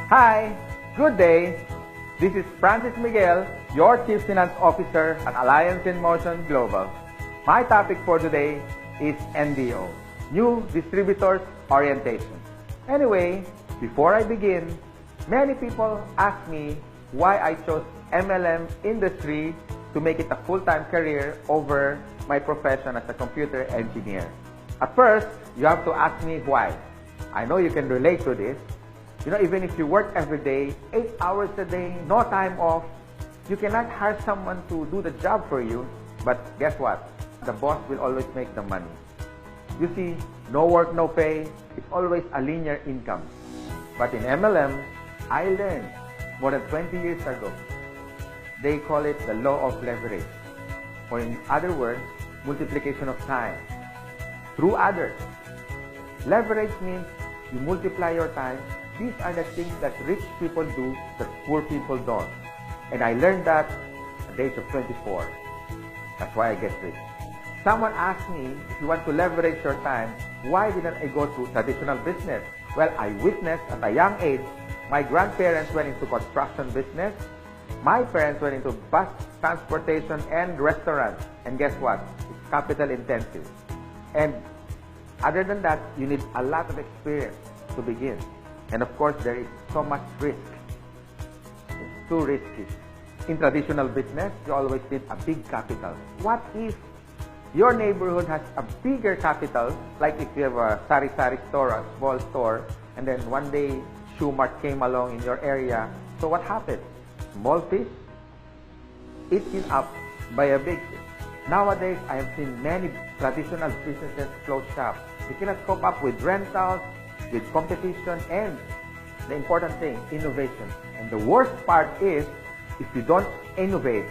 Hi, good day. This is Francis Miguel, your Chief Finance Officer at Alliance in Motion Global. My topic for today is NDO, New Distributors Orientation. Anyway, before I begin, many people ask me why I chose MLM industry to make it a full-time career over my profession as a computer engineer. At first, you have to ask me why. I know you can relate to this. You know, even if you work every day, 8 hours a day, no time off, you cannot hire someone to do the job for you. But guess what? The boss will always make the money. You see, no work, no pay. It's always a linear income. But in MLM, I learned more than 20 years ago. They call it the law of leverage. Or in other words, multiplication of time through others. Leverage means you multiply your time. These are the things that rich people do that poor people don't. And I learned that at the age of 24. That's why I get rich. Someone asked me, if you want to leverage your time, why didn't I go to traditional business? Well, I witnessed at a young age, my grandparents went into construction business. My parents went into bus transportation and restaurants. And guess what? It's capital intensive. And other than that, you need a lot of experience to begin. And of course, there is so much risk. It's too risky. In traditional business, you always need a big capital. What if your neighborhood has a bigger capital, like if you have a sari-sari store, a small store, and then one day Shoe Mart came along in your area. So what happened? Small fish eaten up by a big fish. Nowadays, I have seen many traditional businesses close shop. They cannot cope up with rentals, with competition, and the important thing, innovation. And the worst part is, if you don't innovate,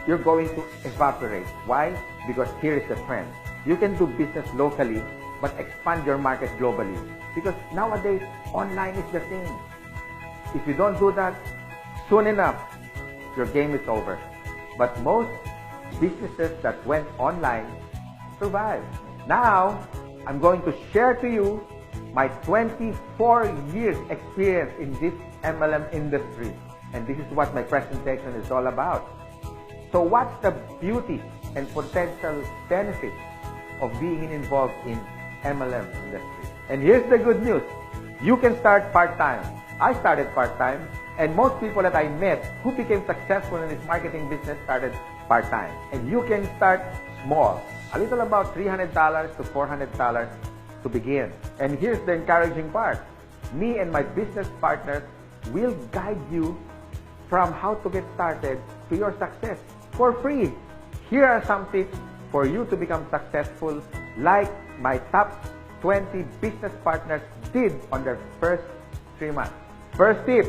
you're going to evaporate. Why? Because here is the trend. You can do business locally, but expand your market globally. Because nowadays, online is the thing. If you don't do that, soon enough, your game is over. But most businesses that went online survived. Now, I'm going to share to you my 24 years experience in this MLM industry. And this is what my presentation is all about. So what's the beauty and potential benefits of being involved in MLM industry? And here's the good news. You can start part-time. I started part-time, and most people that I met who became successful in this marketing business started part-time. And you can start small, a little about $300 to $400 to begin. And here's the encouraging part. Me and my business partners will guide you from how to get started to your success for free. Here are some tips for you to become successful, like my top 20 business partners did on their first 3 months. First tip,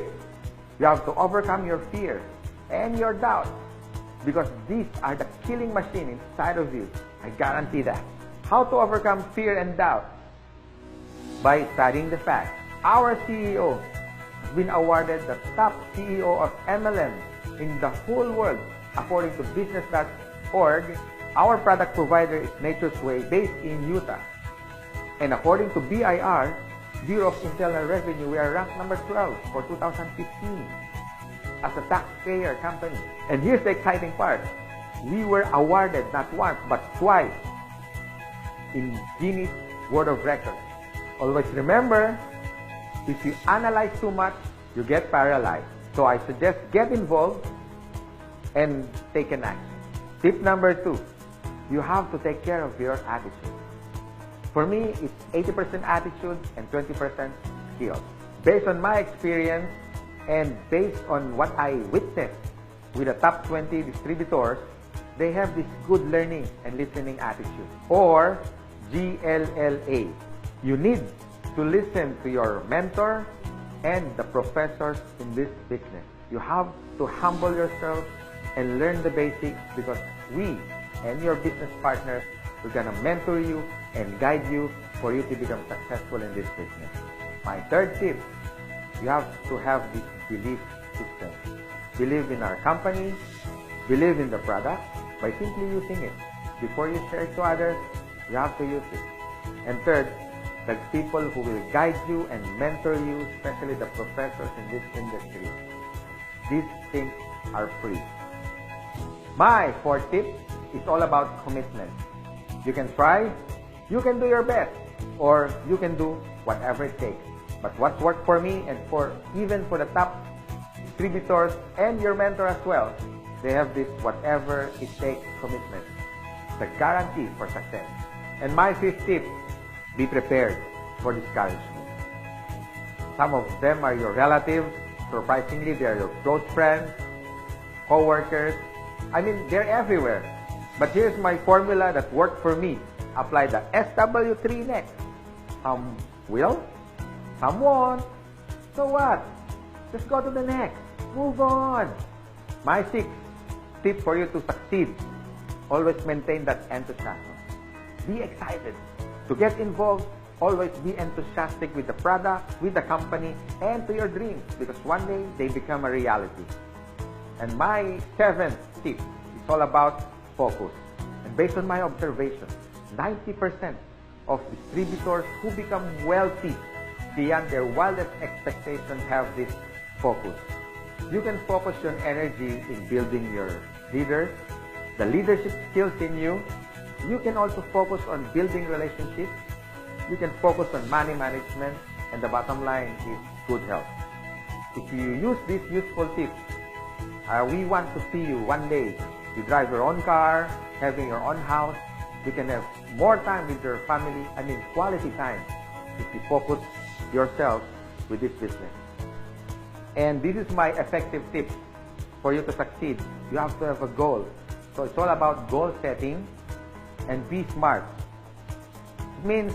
you have to overcome your fears and your doubts, because these are the killing machine inside of you. I guarantee that. How to overcome fear and doubt? By studying the facts. Our CEO has been awarded the top CEO of MLM in the whole world. According to business.org, our product provider is Nature's Way, based in Utah. And according to BIR, Bureau of Internal Revenue, we are ranked number 12 for 2015 as a taxpayer company. And here's the exciting part. We were awarded not once but twice in Guinness World of Records. Always remember, if you analyze too much, you get paralyzed. So I suggest get involved and take an action. Tip number 2, you have to take care of your attitude. For me, it's 80% attitude and 20% skills. Based on my experience and based on what I witnessed with the top 20 distributors, they have this good learning and listening attitude, or GLLA. You need to listen to your mentor and the professors in this business. You have to humble yourself and learn the basics, because we and your business partners, we're gonna mentor you and guide you for you to become successful in this business. My third tip, you have to have this belief system. Believe in our company, believe in the product by simply using it. Before you share it to others, you have to use it. And third, the people who will guide you and mentor you, especially the professors in this industry. These things are free. My fourth tip is all about commitment. You can try, you can do your best, or you can do whatever it takes. But what's worked for me and even for the top distributors and your mentor as well, they have this whatever it takes commitment. The guarantee for success. And my fifth tip, be prepared for discouragement. Some of them are your relatives. Surprisingly, they are your close friends, co-workers. I mean, they're everywhere. But here's my formula that worked for me. Apply the SW3 next. Some will, some won't. So what? Just go to the next. Move on. My sixth tip for you to succeed. Always maintain that enthusiasm. Be excited. To get involved, always be enthusiastic with the product, with the company, and to your dreams, because one day they become a reality. And my seventh tip is all about focus. And based on my observation, 90% of distributors who become wealthy beyond their wildest expectations have this focus. You can focus your energy in building your leaders, the leadership skills in you. You can also focus on building relationships. You can focus on money management, and the bottom line is good health. If you use these useful tips, we want to see you one day. You drive your own car, having your own house. You can have more time with your family, quality time, if you focus yourself with this business. And this is my effective tip for you to succeed. You have to have a goal. So it's all about goal setting and be smart. It means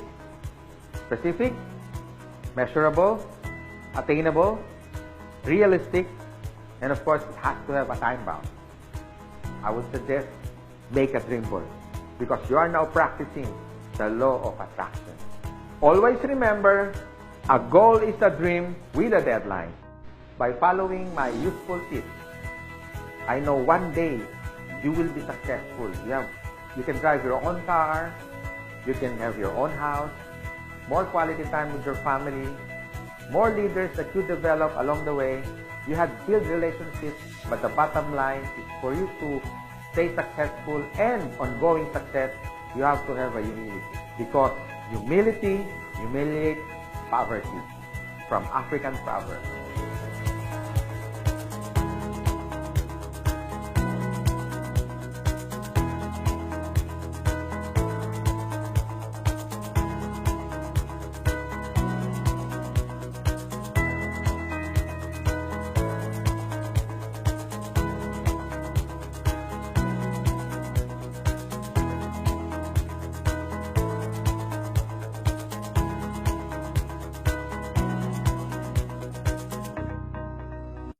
specific, measurable, attainable, realistic, and of course, it has to have a time bound. I would suggest make a dream board, because you are now practicing the law of attraction. Always remember, a goal is a dream with a deadline. By following my useful tips, I know one day you will be successful. You can drive your own car, you can have your own house, more quality time with your family, more leaders that you develop along the way. You have built relationships, but the bottom line is for you to stay successful and ongoing success, you have to have a humility. Because humility humiliates poverty, from African proverbs.